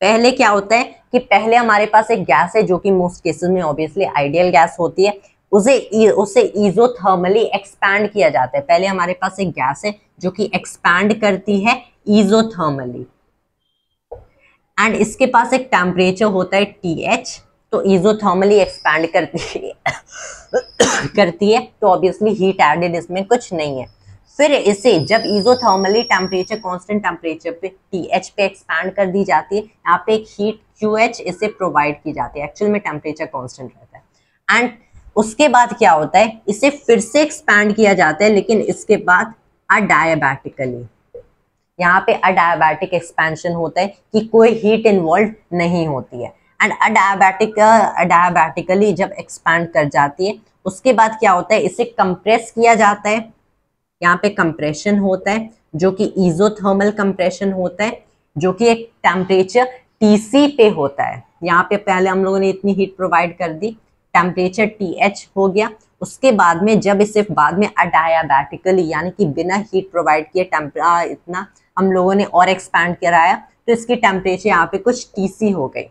पहले क्या होता है कि पहले हमारे पास एक गैस है जो कि मोस्ट केसेस में ऑब्वियसली आइडियल गैस होती है, उसे इजोथर्मली एक्सपैंड किया जाता है। पहले हमारे पास एक गैस है जो कि एक्सपैंड करती है इजोथर्मली, एंड इसके पास एक टेम्परेचर होता है TH, तो इजोथर्मली एक्सपैंड करती है, तो ऑब्वियसली हीट एडेड इसमें कुछ नहीं है। फिर इसे जब इजोथर्मली टेम्परेचर कांस्टेंट टेम्परेचर पे TH पे एक्सपैंड कर दी जाती है, यहाँ पे एक हीट QH इसे प्रोवाइड की जाती है, एक्चुअल में टेम्परेचर कांस्टेंट रहता है। एंड उसके बाद क्या होता है, इसे फिर से एक्सपैंड किया जाता है, लेकिन इसके बाद अडायाबैटिकली, यहाँ पे अडायाबैटिक एक्सपेंशन होता है कि कोई हीट इन्वॉल्व नहीं होती है। एंड अडायाबैटिकली जब एक्सपैंड कर जाती है उसके बाद क्या होता है, इसे कंप्रेस किया जाता है। यहाँ पे कंप्रेशन होता है जो कि इजोथर्मल कंप्रेशन होता है, जो कि एक टेम्परेचर TC पे होता है। यहाँ पे पहले हम लोगों ने इतनी हीट प्रोवाइड कर दी, टेम्परेचर TH हो गया। उसके बाद में जब इसे बाद में अडायाबैटिकली यानी कि बिना हीट प्रोवाइड किए इतना हम लोगों ने और एक्सपैंड कराया, तो इसकी टेम्परेचर यहाँ पे कुछ TC हो गई।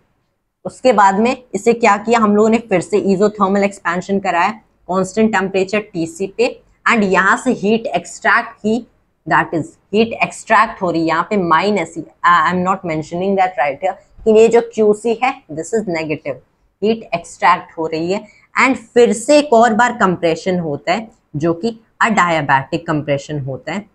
उसके बाद में इसे क्या किया, हम लोगों ने फिर से इजोथर्मल एक्सपेंशन कराया कांस्टेंट टेम्परेचर TC पे, एंड यहाँ से हीट एक्सट्रैक्ट की, दैट इज हीट एक्सट्रैक्ट हो रही है। यहाँ पे minus, I am not mentioning that right here, कि ये जो QC है this is negative, heat extract हो रही है। एंड फिर से एक और बार कंप्रेशन होता है जो कि अडायाबैटिक कंप्रेशन होता है,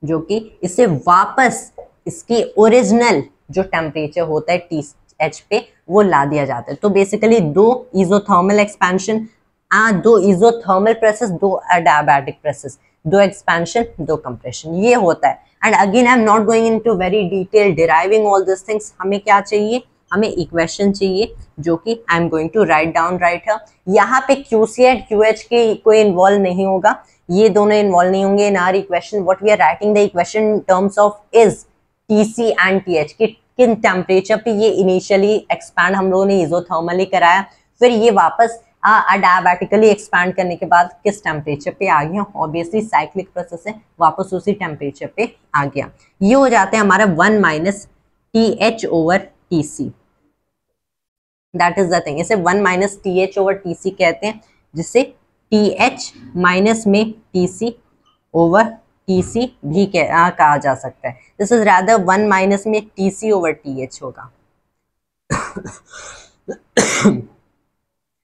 जो कि इसे वापस इसकी ओरिजिनल जो टेम्परेचर होता है TH पे वो ला दिया जाता है। तो बेसिकली दो इजोथर्मल एक्सपेंशन दो इजोथर्मल प्रोसेस, दो अडियाबैटिक प्रोसेस, दो एक्सपेंशन, दो कंप्रेशन, ये होता है। And again I am not going into very detail deriving all this things. हमें क्या चाहिए, हमें इक्वेशन चाहिए जो कि I am going to write down right है। यहाँ पे QC एंड QH के कोई इन्वॉल्व नहीं होगा, ये दोनों इन्वॉल्व नहीं होंगे in our equation. What we are writing the equation in terms of is TC and TH, किन टेम्परेचर पे ये इनिशियली एक्सपैंड हम लोगों ने इजोथर्मली कराया, फिर ये वापस अडायाबैटिकली एक्सपैंड करने के बाद किस टेम्परेचर पे आ गया। ऑब्वियसली साइक्लिक प्रोसेस है, वापस उसी टेम्परेचर पे आ गया। ये हो जाता है हमारा 1 minus TH over TC, that is the thing. इसे 1 माइनस TH ओवर TC कहते हैं, जिसे TH माइनस में TC ओवर TC भी कहा जा सकता है। दिस इज रादर 1 माइनस में TC ओवर TH होगा।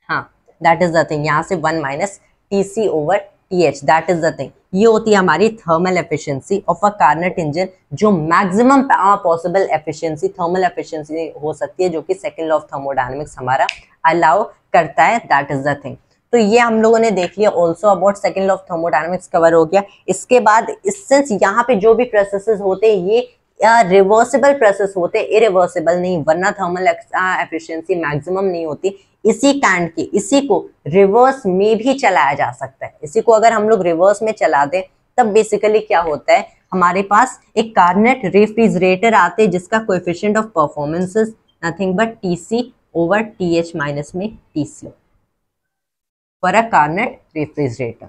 हाँ, दैट इज द थिंग। यहाँ से 1 minus TC over TH, that is the thing. ये होती है हमारी thermal efficiency of a Carnot engine, जो maximum possible efficiency, thermal efficiency हो सकती है, जो कि सेकंड लॉ ऑफ थर्मोडायनेमिक्स हमारा अलाउ करता है, दैट इज द थिंग। तो ये हम लोगों ने देख लिया। Also about second law of thermodynamics cover हो गया। इसके बाद सिंस यहाँ पे जो भी प्रोसेसेस होते हैं ये रिवर्सिबल प्रोसेस होते हैं, इरिवर्सिबल नहीं, वरना थर्मल एफिशिएंसी मैक्सिमम नहीं होती। इसी काइंड के, इसी को रिवर्स में भी चलाया जा सकता है। इसी को अगर हम लोग रिवर्स में चला दें तब बेसिकली क्या होता है, हमारे पास एक कार्नेट रेफ्रिजरेटर आते हैं जिसका coefficient of performance is nothing but TC over TH minus में TC for a Carnot refrigerator.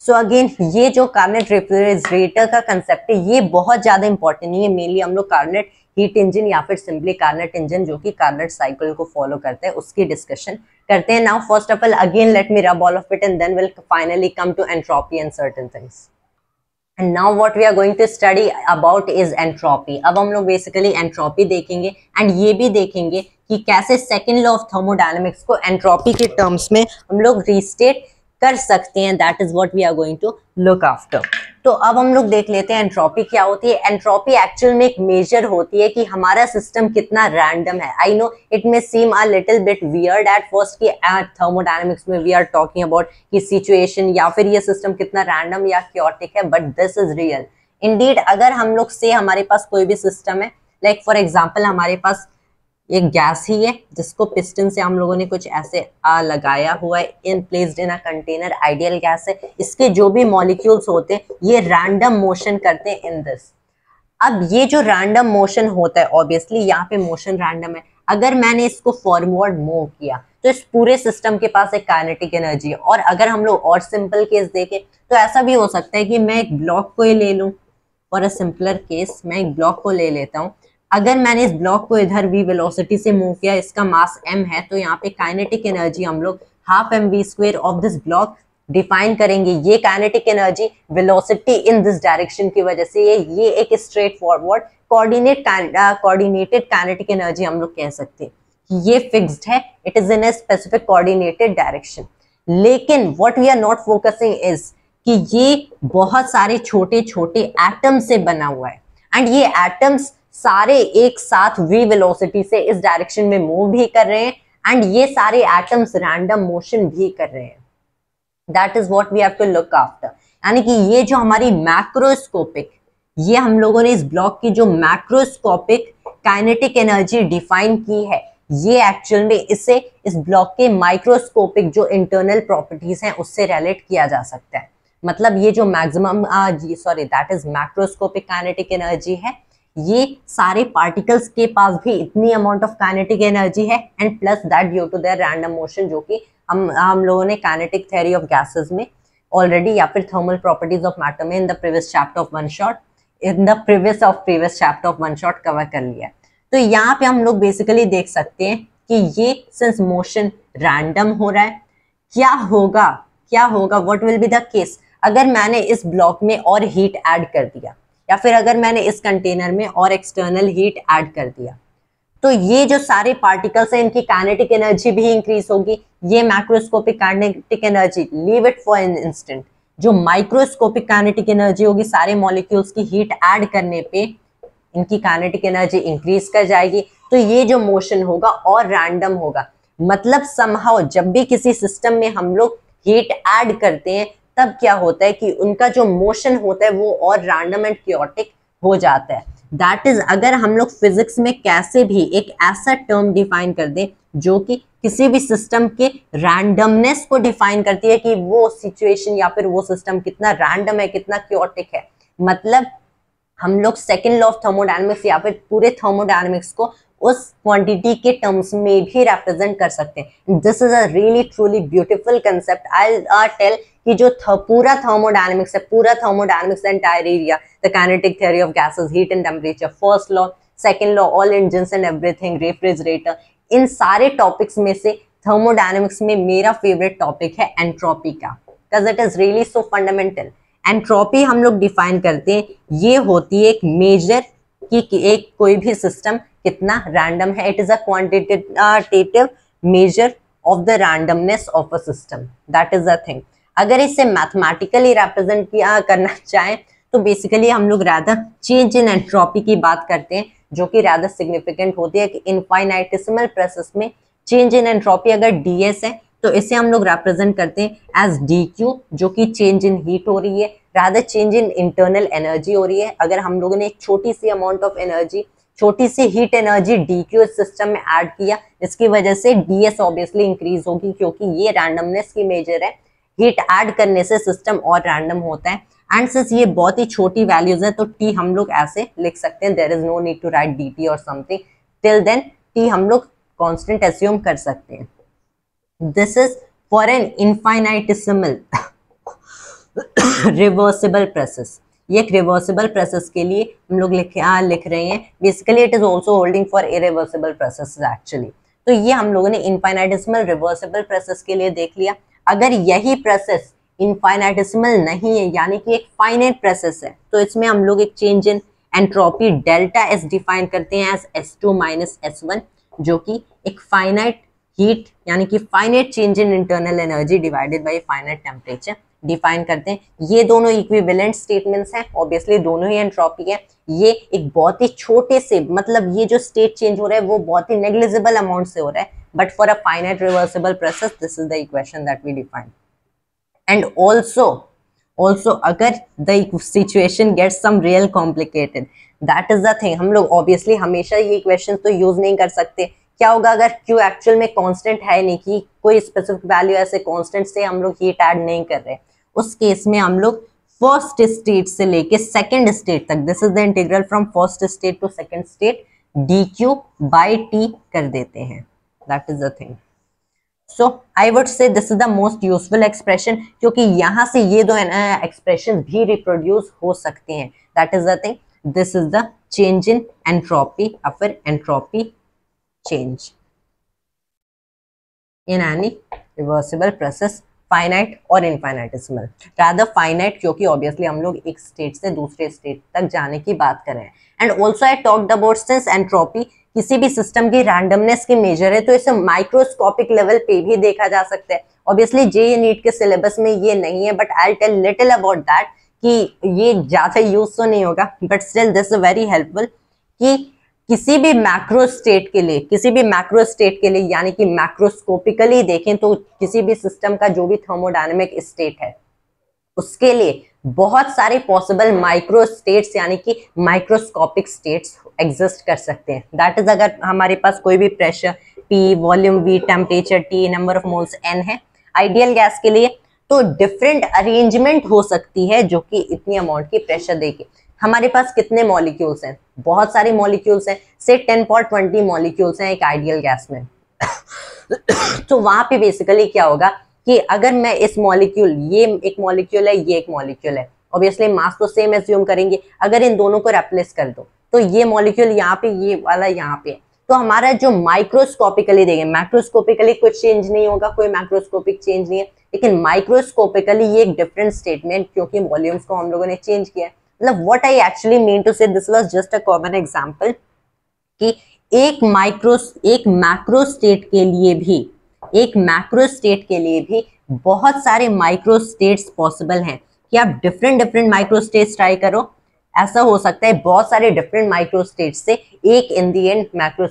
So again ये जो कार्नेट रेफ्रिजरेटर का कंसेप्ट है ये बहुत ज्यादा इंपॉर्टेंट नहीं है। मेनली हम लोग कार्नेट हीट इंजन या फिर सिंपली कार्नेट इंजन जो कि कार्नेट साइकिल को फॉलो करते हैं उसकी डिस्कशन करते हैं। Now first of all again let me rub all of it and then will finally come to entropy and certain things. And now what we are going to study about is entropy. अब हम लोग basically entropy देखेंगे and ये भी देखेंगे कि कैसे second law of thermodynamics को एंट्रोपी के टर्म्स में हम लोग रीस्टेट कर सकते हैं। That is what we are going to look after. तो अब हम लोग देख लेते हैं एंट्रोपी क्या होती है। एंट्रोपी एक्चुअल में एक मेजर होती है कि हमारा सिस्टम कितना रैंडम है। I know it may seem a little bit weird at first कि थर्मोडायनेमिक्स में वी आर टॉकिंग अबाउट कि सिचुएशन या फिर ये सिस्टम कितना रैंडम या क्योटिक है, but this is real indeed. अगर हम लोग से हमारे पास कोई भी सिस्टम है, लाइक फॉर एग्जाम्पल हमारे पास एक गैस ही है जिसको पिस्टन से हम लोगों ने कुछ ऐसे लगाया हुआ है, in placed in a container, ideal gas है। इसके जो भी मॉलिक्यूल्स होते हैं ये रैंडम मोशन करते हैं इन दिस। अब ये जो रैंडम मोशन होता है ऑब्वियसली यहाँ पे मोशन रैंडम है। अगर मैंने इसको फॉरवर्ड मूव किया तो इस पूरे सिस्टम के पास एक काइनेटिक एनर्जी है। और अगर हम लोग और सिंपल केस देखें तो ऐसा भी हो सकता है कि मैं एक ब्लॉक को ही ले लूं। फॉर अ सिंपलर केस मैं एक ब्लॉक को ले लेता हूं। अगर मैंने इस ब्लॉक को इधर v वेलोसिटी से मूव किया, इसका मास m है, तो यहाँ पे काइनेटिक एनर्जी हम लोग half mv² of this block define करेंगे। ये kinetic energy velocity in this direction की वजह से ये एक straightforward coordinated kinetic energy हम लोग कह सकते हैं। ये फिक्स्ड है, it is in a specific coordinated direction. लेकिन what we are not focusing is कि ये बहुत सारे छोटे छोटे एटम से बना हुआ है एंड ये एटम्स सारे एक साथ v वेलोसिटी से इस डायरेक्शन में मूव भी कर रहे हैं एंड ये सारे एटम्स रैंडम मोशन भी कर रहे हैं। That is what we have to look after. यानी कि ये जो हमारी मैक्रोस्कोपिक, ये हम लोगों ने इस ब्लॉक की जो मैक्रोस्कोपिक काइनेटिक एनर्जी डिफाइन की है, ये एक्चुअल में इसे इस ब्लॉक के माइक्रोस्कोपिक जो इंटरनल प्रॉपर्टीज हैं उससे रिलेट किया जा सकता है। मतलब ये जो maximum that is macroscopic kinetic energy है, ये सारे पार्टिकल्स के पास भी इतनी अमाउंट ऑफ काइनेटिक एनर्जी है and plus that due to their random motion, जो कि हम लोगों ने काइनेटिक थ्योरी ऑफ गैसेस में ऑलरेडी या फिर थर्मल प्रॉपर्टीज ऑफ मैटर में in the previous chapter of one shot cover कर लिया। तो यहाँ पे हम लोग बेसिकली देख सकते हैं कि ये सिंस मोशन रैंडम हो रहा है, क्या होगा what will be the case अगर मैंने इस ब्लॉक में और हीट ऐड कर दिया या फिर अगर मैंने इस कंटेनर में और एक्सटर्नल हीट ऐड कर दिया, तो ये जो सारे पार्टिकल्स हैं इनकी काइनेटिक एनर्जी भी इंक्रीज होगी। ये macroscopic kinetic energy, leave it for an instant, जो माइक्रोस्कोपिक काइनेटिक एनर्जी होगी सारे मॉलिक्यूल्स की हीट ऐड करने पे इनकी काइनेटिक एनर्जी इंक्रीज कर जाएगी। तो ये जो मोशन होगा और रैंडम होगा। मतलब समहाउ जब भी किसी सिस्टम में हम लोग हीट ऐड करते हैं तब क्या होता है कि उनका जो मोशन होता है वो और रैंडम एंड क्योटिक हो जाता है। दैट इज, अगर हम लोग फिजिक्स में कैसे भी एक ऐसा टर्म डिफाइन कर दें जो कि किसी भी सिस्टम के रैंडमनेस को डिफाइन करती है कि वो सिचुएशन या फिर वो सिस्टम कितना रैंडम है, कितना क्योटिक है, मतलब हम लोग सेकेंड लॉ ऑफ थर्मोडायनेमिक्स या फिर पूरे थर्मोडायनेमिक्स को उस क्वांटिटी के टर्म्स में भी रिप्रेजेंट कर सकते हैं। This is a really truly beautiful concept. I tell कि जो पूरा थर्मोडायनेमिक्स है, पूरा thermodynamics entire area, the kinetic theory of gases, heat and temperature, first law, second law, all engines and everything, refrigerator, इन सारे टॉपिक्स में से thermodynamics में मेरा फेवरेट टॉपिक है एंट्रोपी का, because it is really so fundamental. Entropy हम लोग डिफाइन करते हैं, ये होती है एक मेजर कि एक कोई भी सिस्टम कितना रैंडम है। It is a quantitative measure of the randomness of a system, that is the thing. अगर इसे मैथमेटिकली रिप्रेजेंट किया करना चाहें तो बेसिकली हम लोग रादर चेंज इन एंट्रोपी की बात करते हैं, जो कि रादर सिग्निफिकेंट होती है कि इनफाइनाइटेसिमल प्रोसेस में चेंज इन एंट्रोपी अगर ds है तो इसे हम लोग रिप्रेजेंट करते हैं एज dq, जो कि चेंज इन हीट हो रही है, rather change in internal energy हो रही है। अगर हम लोगों ने एक छोटी सी अमाउंट ऑफ एनर्जी, छोटी सी हीट एनर्जी dq सिस्टम में ऐड किया, इसकी वजह से ds ऑब्वियसली इंक्रीज होगी, क्योंकि ये रैंडमनेस की मेजर है। हीट ऐड करने से सिस्टम और रैंडम होता है। एंड सिंस ये बहुत ही छोटी वैल्यूज है तो t हम लोग ऐसे लिख सकते हैं, there is no need to write dt और समथिंग, टिल देन t हम लोग कांस्टेंट एज्यूम कर सकते हैं। This is for an infinitesimal reversible process. ये एक रिवर्सिबल प्रोसेस के लिए हम लोग लिख रहे हैं। Basically it is also holding for irreversible process actually. तो ये हम लोगों ने इनफाइनाइटेसिमल रिवर्सिबल प्रोसेस के लिए देख लिया। अगर यही प्रोसेस इनफाइनाइटेसिमल नहीं है, यानी कि एक फाइनाइट प्रोसेस है, तो इसमें हम लोग एक change in entropy delta S define करते हैं एज S2 माइनस S1, जो कि एक फाइनाइट हीट यानी कि finite change in internal energy divided by finite temperature define करते हैं। ये दोनों इक्विवेलेंट स्टेटमेंट्स हैं, ऑब्वियसली दोनों ही एंट्रोपी है। ये एक बहुत ही छोटे से, मतलब ये जो स्टेट चेंज हो रहा है वो बहुत ही नेग्लिजिबल अमाउंट से हो रहा है, but for a finite reversible process this is the equation that we define. And also अगर the situation gets some real complicated, that is the thing, हम लोग obviously हमेशा ये इक्वेशन तो यूज नहीं कर सकते। क्या होगा अगर Q एक्चुअल में कांस्टेंट है नहीं, कि कोई स्पेसिफिक वैल्यू ऐसे कांस्टेंट से हम लोग हीट ऐड नहीं कर रहे, उस केस में हम लोग फर्स्ट स्टेट से लेके सेकेंड स्टेट तक, this is the integral from first state to second state, dq by t कर देते हैं। That is the thing. So I would say this is the most useful expression, क्योंकि यहाँ से ये दो एक्सप्रेशन भी रिप्रोड्यूस हो सकते हैं। That is the thing. This is the change in entropy or फिर entropy change in any reversible process, finite और infinitesimal. Rather finite, क्योंकि obviously हम लोग एक स्टेट से दूसरे स्टेट तक जाने की बात कर रहे हैं। And also I talked about since entropy किसी भी सिस्टम की रैंडमनेस की मेजर है, तो इसे माइक्रोस्कोपिक लेवल पे भी देखा जा सकता है। ऑब्वियसली जेईई नीट के सिलेबस में ये नहीं है, but I tell little about that, कि ये ज्यादा यूज तो नहीं होगा, but still this is very helpful कि किसी भी मैक्रो स्टेट के लिए, किसी भी मैक्रो स्टेट के लिए यानी कि मैक्रोस्कोपिकली देखें तो किसी भी सिस्टम का जो भी थर्मोडायनेमिक स्टेट है उसके लिए बहुत सारे पॉसिबल माइक्रो स्टेट्स यानी कि माइक्रोस्कोपिक स्टेट्स एग्जिस्ट कर सकते हैं। दैट इज, अगर हमारे पास कोई भी pressure P, volume V, temperature T, number of moles N है आइडियल गैस के लिए, तो डिफरेंट अरेंजमेंट हो सकती है जो कि इतनी अमाउंट की प्रेशर देगी। हमारे पास कितने मॉलिक्यूल्स हैं? बहुत सारे मॉलिक्यूल्स हैं, से 10.20 मॉलिक्यूल्स हैं एक आइडियल गैस में। तो वहां पे बेसिकली क्या होगा कि अगर मैं इस मॉलिक्यूल, ये एक मॉलिक्यूल है, ये एक मॉलिक्यूल है, ऑब्वियसली मास तो सेम एज्यूम करेंगे। अगर इन दोनों को रिप्लेस कर दो तो ये मॉलिक्यूल यहाँ पे, ये वाला यहाँ पे, तो हमारा जो माइक्रोस्कोपिकली देंगे, मैक्रोस्कोपिकली कुछ चेंज नहीं होगा, कोई मैक्रोस्कोपिक चेंज नहीं है, लेकिन माइक्रोस्कोपिकली ये एक डिफरेंट स्टेटमेंट, क्योंकि वॉल्यूम्स को हम लोगों ने चेंज किया है। मतलब what I actually mean to say, this was just a common example कि एक मैक्रो स्टेट के लिए भी, एक मैक्रो स्टेट के लिए भी बहुत सारे माइक्रो स्टेट्स पॉसिबल हैं कि आप डिफरेंट माइक्रो स्टेट्स ट्राई करो। ऐसा हो सकता है बहुत सारे डिफरेंट माइक्रो स्टेट से एक इन दी एंड मैक्रो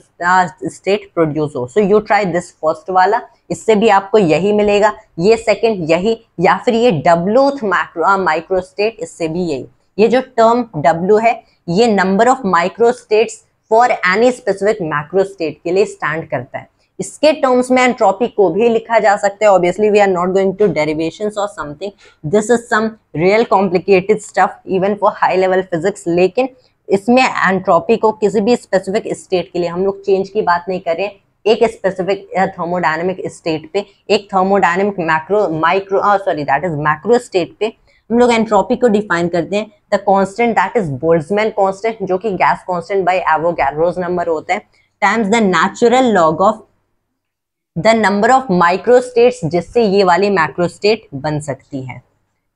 स्टेट प्रोड्यूस हो। So you try this first वाला, इससे भी आपको यही मिलेगा, ये सेकंड यही, या फिर ये डब्लूथ माइक्रोस्टेट, इससे भी यही। ये जो टर्म W है ये number of microstates for any specific macrostate के लिए स्टैंड करता है। इसके टर्म्स में एंट्रोपी को भी लिखा जा सकता है। Obviously we are not going to derivations और something, this is some real complicated stuff even for high level physics, लेकिन इसमें एंट्रोपी को किसी भी स्पेसिफिक स्टेट के लिए, हम लोग चेंज की बात नहीं कर रहे हैं, एक स्पेसिफिक थर्मोडायनेमिक स्टेट पे, एक थर्मोडायनेमिक मैक्रो स्टेट पे हम लोग एंट्रोपी को डिफाइन करते हैं the constant that is Boltzmann constant, जो कि gas constant by Avogadro's number होता है, times the natural log of the number of microstates जिससे ये वाली मैक्रोस्टेट बन सकती है,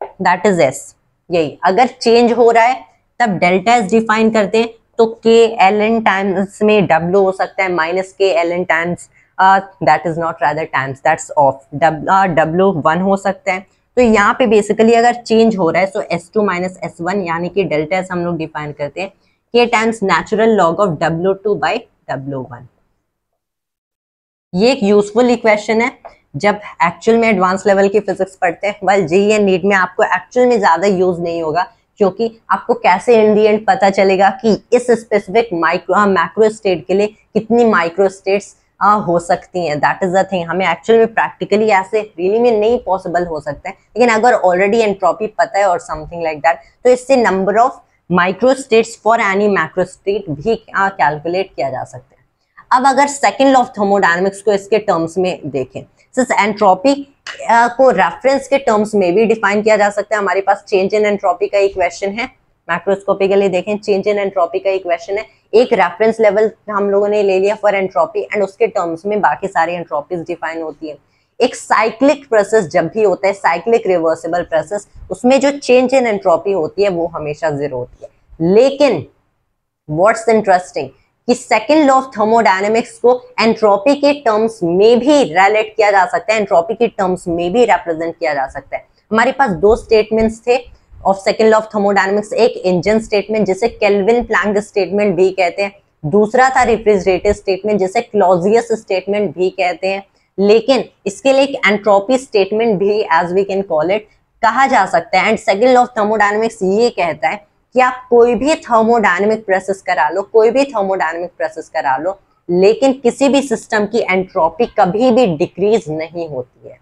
दैट इज एस। यही अगर चेंज हो रहा है तब डेल्टा एस डिफाइन करते हैं, तो के एल एन टाइम्स में डब्ल्यू हो सकता है minus k l n times, that is not rather times, that's of, W 1 हो सकता है। तो यहाँ पे बेसिकली अगर चेंज हो रहा है सो S2 माइनस S1 यानी कि डेल्टा एस हम लोग डिफाइन करते हैं के times natural log of W2 by W1। ये एक यूजफुल इक्वेशन है जब एक्चुअल में एडवांस लेवल की फिजिक्स पढ़ते हैं, वाइल जेईई एंड नीट में आपको एक्चुअल में ज्यादा यूज नहीं होगा, क्योंकि आपको कैसे इन दी एंड पता चलेगा कि इस स्पेसिफिक मैक्रो स्टेट के लिए कितनी माइक्रो स्टेट्स हो सकती हैं, दैट इज द थिंग। हमें एक्चुअल में प्रैक्टिकली ऐसे रियली में नहीं पॉसिबल हो सकता है, लेकिन अगर ऑलरेडी एंट्रोपी पता है और समथिंग लाइक दैट, तो इससे number of micro states for any macro state भी कैलकुलेट किया जा सकता है। अब अगर सेकंड लॉ ऑफ थर्मोडायनेमिक्स को इसके टर्म्स में देखें, सिंस एंट्रोपी को रेफरेंस के टर्म्स में भी डिफाइन किया जा सकता है। हमारे पास चेंज इन एंट्रोपी का इक्वेशन है, मैक्रोस्कोपिकली देखें चेंज इन एंट्रोपी का इक्वेशन है, एक रेफरेंस लेवल हम लोगों ने ले लिया फॉर एंट्रोपी एंड उसके टर्म्स में बाकी सारी एंट्रोपीज डिफाइन होती है। एक साइक्लिक प्रोसेस जब भी होता है, साइक्लिक रिवर्सिबल प्रोसेस, उसमें जो चेंज इन एंट्रोपी होती है वो हमेशा 0 होती है। लेकिन व्हाट्स इंटरेस्टिंग कि सेकंड लॉ ऑफ थर्मोडायनेमिक्स को एंट्रोपी के टर्म्स में भी रिलेट किया जा सकता है, एंट्रोपी के टर्म्स में भी रिप्रेजेंट किया जा सकता है। हमारे पास 2 स्टेटमेंट्स थे of second law of thermodynamics, एक इंजन स्टेटमेंट जिसे केल्विन प्लैंक स्टेटमेंट भी कहते हैं, दूसरा था रेफ्रिजरेटर स्टेटमेंट जिसे क्लॉजियस स्टेटमेंट भी कहते हैं। लेकिन इसके लिए एक एंट्रोपी स्टेटमेंट भी as we can call it कहा जा सकता है। And second law of thermodynamics ये कहता है कि आप कोई भी थर्मोडायनेमिक प्रोसेस करा लो, कोई भी थर्मोडायनेमिक प्रोसेस करा लो, लेकिन किसी भी सिस्टम की एंट्रोपी कभी भी डिक्रीज नहीं होती है।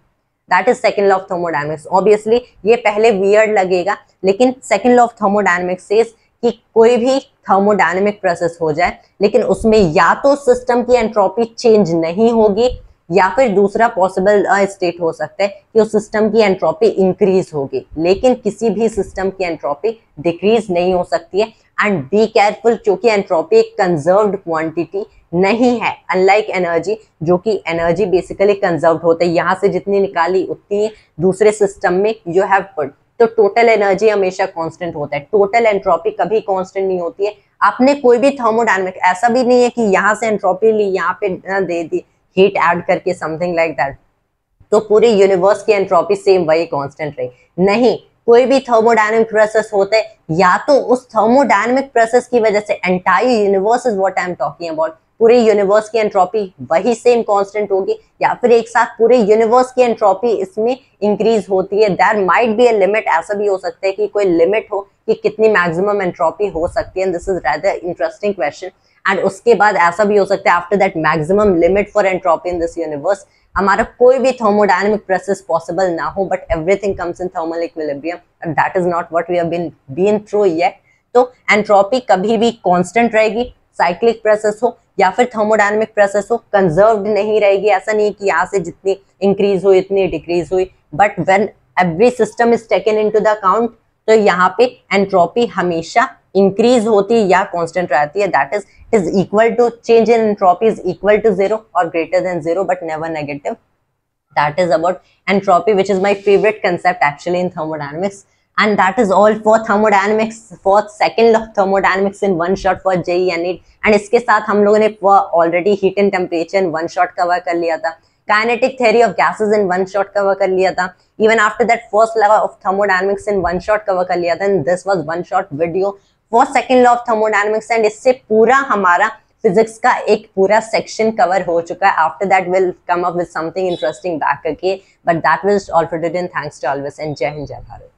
That is second law of thermodynamics. Obviously ये पहले वियर्ड लगेगा, लेकिन second law of thermodynamics says कि कोई भी थर्मोडायनेमिक प्रोसेस हो जाए, लेकिन उसमें या तो सिस्टम की एंट्रोपी चेंज नहीं होगी, या फिर दूसरा पॉसिबल स्टेट हो सकता है कि उस सिस्टम की एंट्रोपी इंक्रीज होगी, लेकिन किसी भी सिस्टम की एंट्रोपी डिक्रीज नहीं हो सकती है। एंड बी केयरफुल, क्योंकि एंट्रोपी एक कंजर्व्ड क्वांटिटी नहीं है, अनलाइक एनर्जी, जो कि एनर्जी बेसिकली कंजर्व्ड होता है, यहाँ से जितनी निकाली उतनी दूसरे सिस्टम में यू हैव पुट, तो टोटल एनर्जी हमेशा कांस्टेंट होता है, टोटल एंट्रोपी कभी कांस्टेंट नहीं होती है। आपने कोई भी थर्मोडायनेमिक, ऐसा भी नहीं है कि यहाँ से एंट्रोपी ली यहाँ पे दे दी हीट ऐड करके समथिंग लाइक दैट, तो पूरे यूनिवर्स की एंट्रोपी सेम वही कांस्टेंट रही, नहीं। कोई भी थर्मोडायनेमिक प्रोसेस होता है, या तो उस थर्मोडायनेमिक प्रोसेस की वजह से entire universe is what I am talking about, पूरे यूनिवर्स की एंट्रोपी वही सेम कांस्टेंट होगी, या फिर एक साथ पूरे यूनिवर्स की एंट्रोपी इसमें इंक्रीज होती है। There might be a limit, ऐसा भी हो सकता है कि कोई लिमिट हो कि कितनी मैक्सिमम एंट्रोपी हो सकती है, this is rather interesting question. एंड उसके बाद ऐसा भी हो सकता है after that maximum limit for entropy in this universe हमारा कोई भी थर्मोडायनेमिक प्रोसेस पॉसिबल ना हो, but everything comes in thermal equilibrium, and that is not what we have been through yet. तो एंट्रोपी कभी भी कांस्टेंट रहेगी, साइक्लिक प्रोसेस हो या फिर थर्मोडायनेमिक प्रोसेस हो, कंजर्व्ड नहीं रहेगी। ऐसा नहीं कि यहाँ से जितनी इंक्रीज हुई इतनी डिक्रीज हुई, but when every system is taken into the account, तो यहाँ पे एंट्रोपी हमेशा इंक्रीज होती है या कांस्टेंट रहती है, that is equal to change in entropy is equal to 0 और greater than 0 but never negative. That is about entropy, which is my favorite concept actually in thermodynamics. And that is all for thermodynamics, for second law of thermodynamics in one shot for JEE and NEET. And इसके साथ हम लोगों ने already heat and temperature in one shot cover कर लिया था, kinetic theory of gases in one shot cover कर लिया था, even after that first law of thermodynamics in one shot cover कर लिया था, and this was one shot video for second law of thermodynamics. And इससे पूरा हमारा physics का एक पूरा सेक्शन कवर हो चुका है. After that will come up with something interesting back again, but that will all for today. Thanks to always and जय हिंद जय भारत.